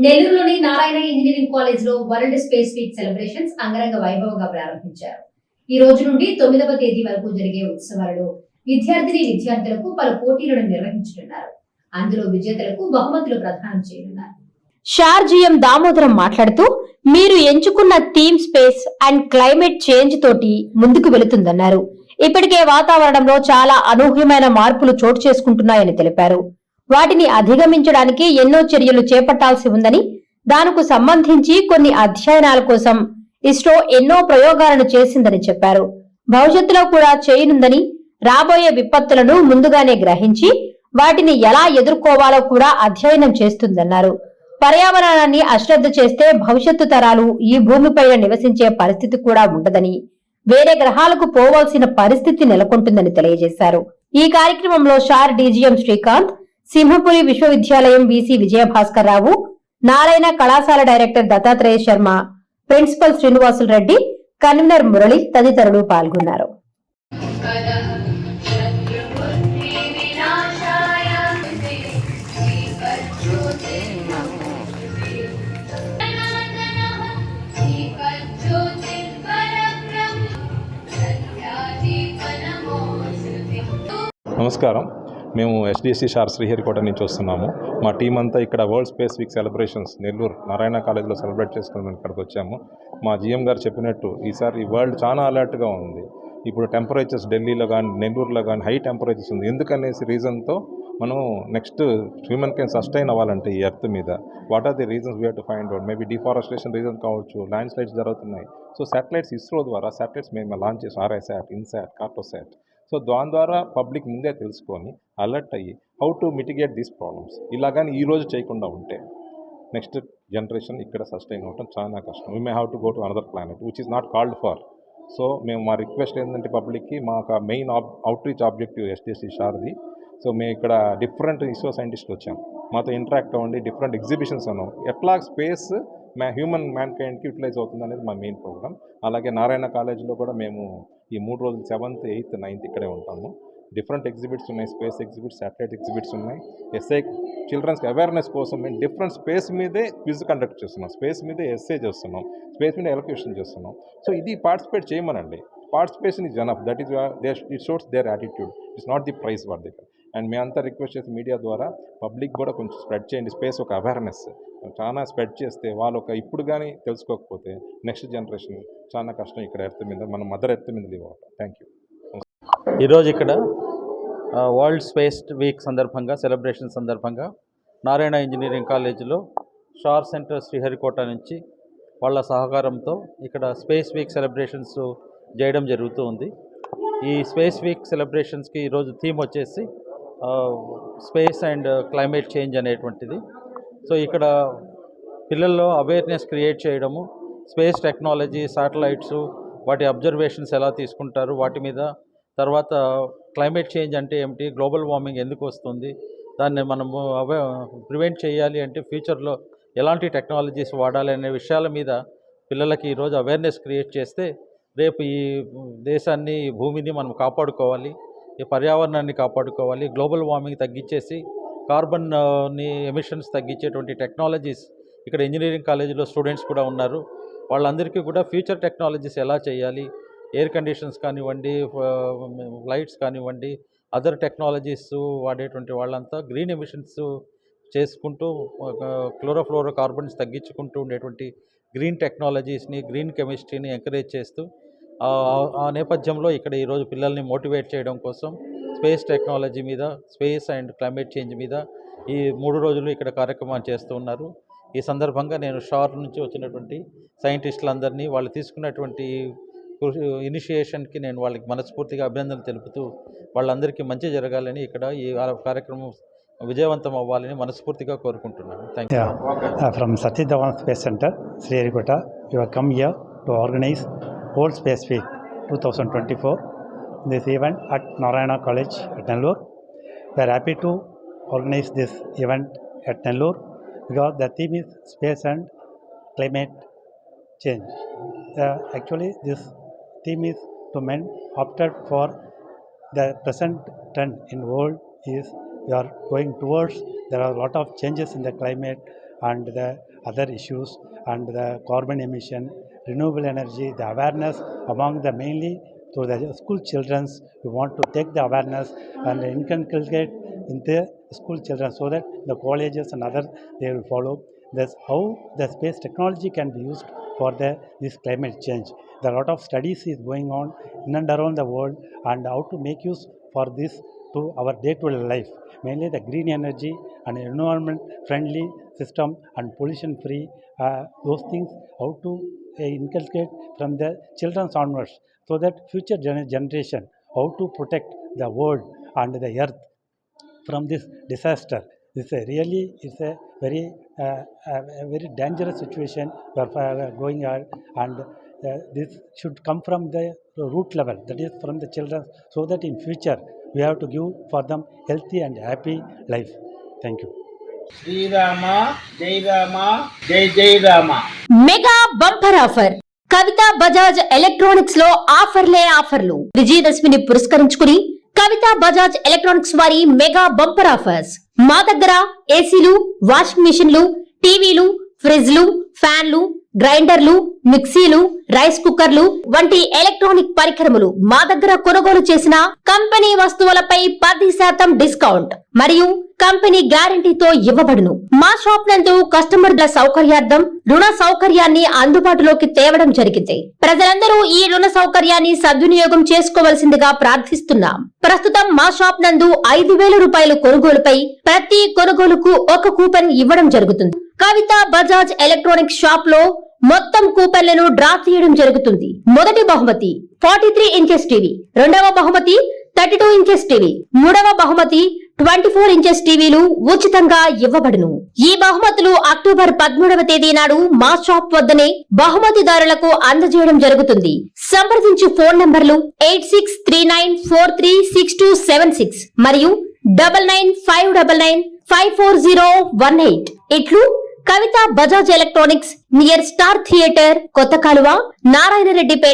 నెల్లూరులోని Narayana engineering college లో world space week celebrations అంగరంగ వైభవంగా ప్రారంభించారు. ఈ రోజు నుండి 9వ తేదీ వరకు జరిగే ఉత్సవాలలో విద్యార్థులకు పలు పోటీలను నిర్వహించనున్నారు. అందులో విజేతలకు బహుమతులు ప్రదానం చేయనున్నారు. షార్జియం దామోదరం మాట్లాడుతూ, మీరు ఎంచుకున్న theme space and climate change తోటి ముందుకు వెళుతుందన్నారు. ఇప్పటికే వాతావరణంలో చాలా అనూహ్యమైన మార్పులు చోటు చేసుకుంటున్నాయని తెలిపారు. వాటిని అధిగమించడానికి ఎన్నో చర్యలు చేపట్టాల్సి ఉందని, దానికి సంబంధించి కొన్ని అధ్యయనాల కోసం ఇస్రో ఎన్నో ప్రయోగాలను చేసిందని చెప్పారు. భవిష్యత్తులో కూడా చేయనుందని, రాబోయే విపత్తులను ముందుగానే గ్రహించి వాటిని ఎలా ఎదుర్కోవాలో కూడా అధ్యయనం చేస్తుందన్నారు. పర్యావరణాన్ని అశ్రద్ధ చేస్తే భవిష్యత్తు తరాలు ఈ భూమిపైన నివసించే పరిస్థితి కూడా ఉండదని, వేరే గ్రహాలకు పోవాల్సిన పరిస్థితి నెలకొంటుందని తెలియజేశారు. ఈ కార్యక్రమంలో షార్ డీజీఎం శ్రీకాంత్, సింహపురి విశ్వవిద్యాలయం వీసీ విజయభాస్కర్ రావు, నారాయణ కళాశాల director Dattatreya Sharma, principal Srinivasulu Reddy, convener Murali తదితరులు పాల్గొన్నారు. నమస్కారం. మేము ఎస్డిసి షార్ శ్రీహరికోట నుంచి వస్తున్నాము. మా టీం అంతా ఇక్కడ world space week celebrations Nellore Narayana కాలేజ్లో సెలబ్రేట్ చేసుకుని ఇక్కడికి వచ్చాము. మా జిఎం గారు చెప్పినట్టు ఈసారి వరల్డ్ చాలా అలర్ట్గా ఉంది. ఇప్పుడు టెంపరేచర్స్ ఢిల్లీలో కానీ నెల్లూరులో కానీ హై టెంపరేచర్స్ ఉంది. ఎందుకనేసి రీజన్తో మనం నెక్స్ట్ హ్యూమన్ కెన్ సస్టైన్ అవ్వాలంటే ఈ ఎర్త్ మీద what are the reasons we have to find out. Maybe deforestation reason కావచ్చు, ల్యాండ్ స్లైడ్స్ జరుగుతున్నాయి. సో శాటిలైట్స్ ఇస్రో ద్వారా శాటిలైట్స్ మేము లాంచ్ చేసాం. ఆర్ఐశాట్, ఇన్శాట్, కార్టోశాట్. సో దాని ద్వారా పబ్లిక్ ముందే తెలుసుకొని అలర్ట్ అయ్యి how to mitigate these problems. ఇలాగని ఈరోజు చేయకుండా ఉంటే నెక్స్ట్ జనరేషన్ ఇక్కడ సస్టైన్ అవ్వడం చాలా కష్టం. We may have to go to another planet which is not called for. So మేము మా రిక్వెస్ట్ ఏంటంటే పబ్లిక్కి మాకు main outreach objective SDC షార్ది. సో మేము ఇక్కడ డిఫరెంట్ ఇస్రో సైంటిస్టులు వచ్చాం, మాతో ఇంటరాక్ట్ అవ్వండి, డిఫరెంట్ ఎగ్జిబిషన్స్ అన్నాం. ఎట్లా స్పేస్ హ్యూమన్ మ్యాన్ కైండ్కి యూటిలైజ్ అవుతుంది అనేది మా మెయిన్ ప్రోగ్రామ్. అలాగే నారాయణ కాలేజ్లో కూడా మేము ఈ 3 రోజులు 7th, 8th, 9th ఇక్కడే ఉంటాము. డిఫరెంట్ ఎగ్జిబిట్స్ ఉన్నాయి, స్పేస్ ఎగ్జిబిట్స్, శాటిలైట్ ఎగ్జిబిట్స్ ఉన్నాయి. ఎస్ఐ చిల్డ్రన్స్కి అవేర్నెస్ కోసం మేము డిఫరెంట్ స్పేస్ మీదే క్విజ్ కండక్ట్ చేస్తున్నాం, స్పేస్ మీదే ఎస్ఏ చేస్తున్నాం, స్పేస్ మీద ఎలక్యూషన్ చేస్తున్నాం. సో ఇది పార్టిసిపేట్ చేయమనండి. Participation is enough. That is it shows their attitude. It's not the prize what they. And మేమంతా రిక్వెస్ట్ చేసి మీడియా ద్వారా పబ్లిక్ కూడా కొంచెం స్ప్రెడ్ చేయండి. స్పేస్ ఒక అవేర్నెస్ చాలా స్ప్రెడ్ చేస్తే వాళ్ళు ఇప్పుడు కానీ తెలుసుకోకపోతే నెక్స్ట్ జనరేషన్ చాలా కష్టం ఇక్కడ ఎర్త్ మీద, మన మదర్ ఎర్త్ మీద లివ్ అవుతాం. Thank you. ఈరోజు ఇక్కడ వరల్డ్ స్పేస్ వీక్ సందర్భంగా, సెలబ్రేషన్ సందర్భంగా నారాయణ ఇంజనీరింగ్ కాలేజీలో షార్ సెంటర్ శ్రీహరికోట నుంచి వాళ్ళ సహకారంతో ఇక్కడ స్పేస్ వీక్ సెలబ్రేషన్స్ చేయడం జరుగుతూ ఉంది. ఈ స్పేస్ వీక్ సెలబ్రేషన్స్కి ఈరోజు థీమ్ వచ్చేసి స్పేస్ అండ్ క్లైమేట్ చేంజ్ అనేటువంటిది. సో ఇక్కడ పిల్లల్లో అవేర్నెస్ క్రియేట్ చేయడము, స్పేస్ టెక్నాలజీ, శాటిలైట్స్, వాటి అబ్జర్వేషన్స్ ఎలా తీసుకుంటారు వాటి మీద, తర్వాత క్లైమేట్ చేంజ్ అంటే ఏమిటి, గ్లోబల్ వార్మింగ్ ఎందుకు వస్తుంది, దాన్ని మనము ప్రివెంట్ చేయాలి అంటే ఫ్యూచర్లో ఎలాంటి టెక్నాలజీస్ వాడాలి అనే విషయాల మీద పిల్లలకి ఈరోజు అవేర్నెస్ క్రియేట్ చేస్తే రేపు ఈ దేశాన్ని, ఈ భూమిని మనం కాపాడుకోవాలి, ఈ పర్యావరణాన్ని కాపాడుకోవాలి, గ్లోబల్ వార్మింగ్ తగ్గించేసి కార్బన్ని ఎమిషన్స్ తగ్గించేటువంటి టెక్నాలజీస్ ఇక్కడ ఇంజనీరింగ్ కాలేజీలో స్టూడెంట్స్ కూడా ఉన్నారు. వాళ్ళందరికీ కూడా ఫ్యూచర్ టెక్నాలజీస్ ఎలా చేయాలి, ఎయిర్ కండిషన్స్ కానివ్వండి, లైట్స్ కానివ్వండి, అదర్ టెక్నాలజీస్ వాడేటువంటి వాళ్ళంతా గ్రీన్ ఎమిషన్స్ చేసుకుంటూ క్లోరోఫ్లోరో కార్బన్స్ తగ్గించుకుంటూ ఉండేటువంటి గ్రీన్ టెక్నాలజీస్ని, గ్రీన్ కెమిస్ట్రీని ఎంకరేజ్ చేస్తూ ఆ నేపథ్యంలో ఇక్కడ ఈరోజు పిల్లల్ని మోటివేట్ చేయడం కోసం స్పేస్ టెక్నాలజీ మీద, స్పేస్ అండ్ క్లైమేట్ చేంజ్ మీద ఈ 3 రోజులు ఇక్కడ కార్యక్రమాలు చేస్తూ ఉన్నారు. ఈ సందర్భంగా నేను షార్ నుంచి వచ్చినటువంటి సైంటిస్టులందరినీ, వాళ్ళు తీసుకున్నటువంటి ఇనిషియేషన్కి నేను వాళ్ళకి మనస్ఫూర్తిగా అభినందనలు తెలుపుతూ వాళ్ళందరికీ మంచి జరగాలని, ఇక్కడ ఈ కార్యక్రమం విజయవంతం అవ్వాలని మనస్ఫూర్తిగా కోరుకుంటున్నాను. Thank you. From Satish Dhawan Space Center, Sriharikota, you have come here to organize World Space Week 2024. This event at Narayana College at Nellore. We are happy to organize this event at Nellore because the theme is space and climate change. Actually, this theme is to men opted for the present trend in world is we are going towards, there are a lot of changes in the climate and the other issues and the carbon emission, renewable energy, the awareness among the mainly to the school children. We want to take the awareness and inculcate in the school children so that the colleges and others they will follow. That's how the space technology can be used for this climate change. There are a lot of studies is going on in and around the world and how to make use for this to our day-to-day life. Mainly the green energy and environment friendly system and pollution free, those things how to inculcate from the children onwards so that future generation how to protect the world and the earth from this disaster. It's a really a very dangerous situation we are going on, and this should come from the root level, that is from the children, so that in future we have to give for them healthy and happy life. Thank you. Srirama జై రామ జై జై Rama. Mega bumper offer Kavitha Bajaj electronics లో ఆఫర్లే ఆఫర్లు. విజయదశమిని పురస్కరించుకుని Kavitha Bajaj electronics వారి mega bumper offers. మా దగ్గర ఏసీలు, వాషింగ్ మిషన్లు, టీవీలు, ఫ్రిడ్జ్లు, ఫ్యాన్లు, గ్రైండర్లు, మిక్సీలు, రైస్ కుక్కర్లు వంటి ఎలక్ట్రానిక్ పరికరములు మా దగ్గర కొనుగోలు చేసిన కంపెనీ వస్తువులపై 10% డిస్కౌంట్ మరియు కంపెనీ గ్యారంటీతో ఇవ్వబడును. మా షాప్ నందు కస్టమర్ల సౌకర్యార్థం రుణ సౌకర్యాన్ని అందుబాటులోకి తేవడం జరిగింది. ప్రజలందరూ ఈ రుణ సౌకర్యాన్ని సద్వినియోగం చేసుకోవలసిందిగా ప్రార్థిస్తున్నాం. ప్రస్తుతం మా షాప్ నందు 5,000 రూపాయల కొనుగోలుపై ప్రతి కొనుగోలుకు ఒక కూపన్ ఇవ్వడం జరుగుతుంది. కవిత బజాజ్ ఎలక్ట్రానిక్ షాప్ లో మొత్తం కూపన్లను డ్రా తీయడం జరుగుతుంది. మొదటి బహుమతి 43 ఇంచెస్ టీవీ, రెండవ బహుమతి 32 ఇంచెస్ టీవీ, మూడవ బహుమతి 24 ఇంచెస్ టీవీలు ఉచితంగా ఇవ్వబడును. ఈ బహుమతులు అక్టోబర్ 13వ తేదీ నాడు మా షాప్ వద్దనే బహుమతిదారులకు అందజేయడం జరుగుతుంది. సంప్రదించు ఫోన్ నంబర్లు 8639436276 మరియు 9959954018. ఇట్లు Kavitha Bajaj electronics near star theatre, కొత్త కాలువ, నారాయణ రెడ్డిపేట.